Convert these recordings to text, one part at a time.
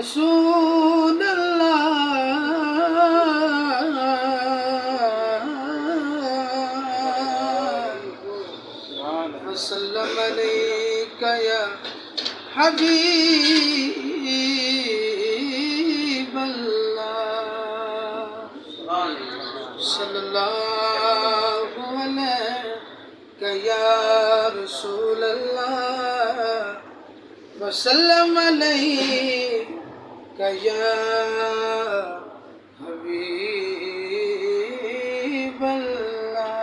رسول اللہ وسلم علیک یا حبیب اللہ صلی اللہ علیک یا رسول اللہ وسلم علیک یا حبیب اللہ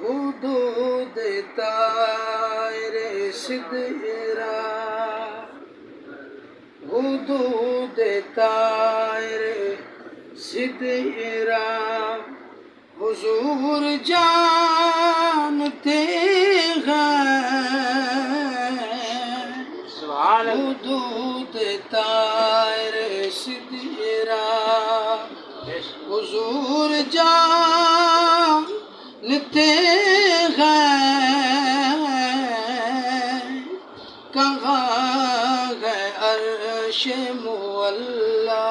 حدود طائر سدرا حدود طائر سدرا حضور جانتے ہیں حدود طائر سدرا حضور جانتے ہیں کہاں ہے عرش معلا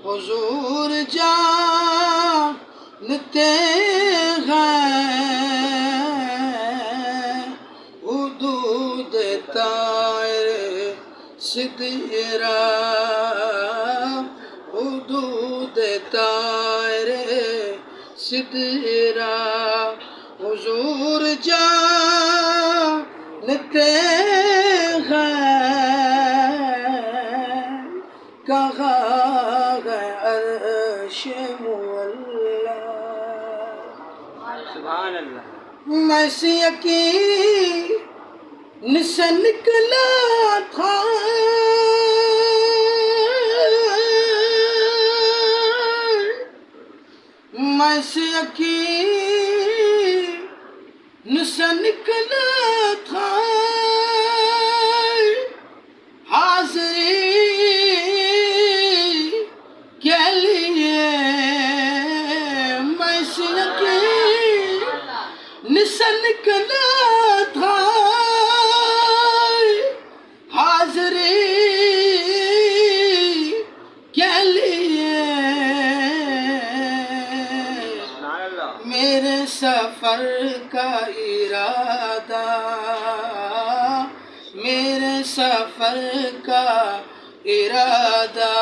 حضور جانتے ہیں حدود طائر سدرا حدود طائر سدرا حضور جانتے ہیں کہاں ہے عرش معلا سبحان اللہ میں سے یقین سے نکلا تھا میں سے یقین سے نکلا تھا حاضری کے لیے میں سے یقین سے نکلا تھا حاضری کے لیے میرے سفر کا ارادہ میرے سفر کا ارادہ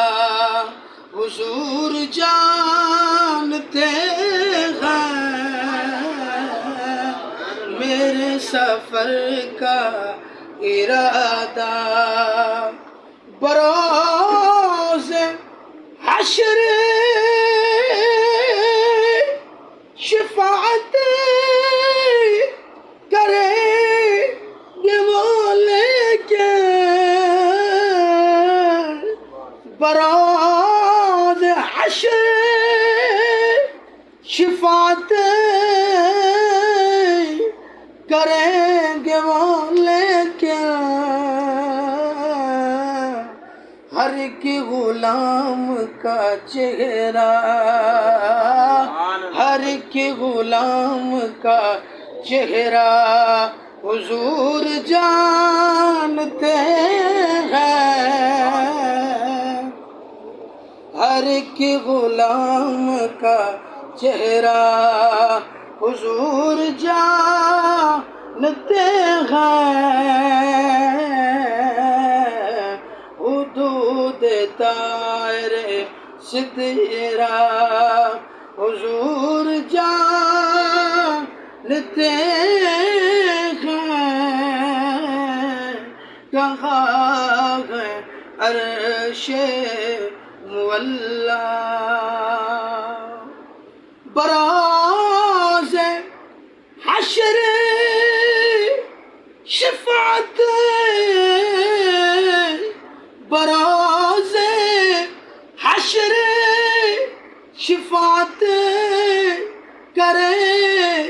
حضور جانتے ہیں میرے سفر کا ارادہ بروز حشر شفاعت کریں گے لے کے بروز حشر شفاعت کریں گے لے کے ہر ایک غلام کا چہرہ ہر ایک غلام کا چہرہ حضور جانتے ہیں ہر ایک غلام کا چہرہ حضور جانتے ہیں حدود طائر سدرا حضور جانتے ہیں کہاں ہے عرش معلا براز حشر شفاعت براز حشر شفاعت کریں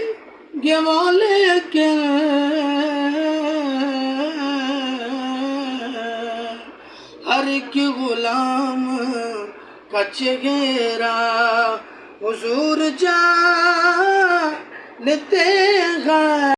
گے لیکن ہر ایک غلام کا چہرہ حضور جانتے لیتے ہیں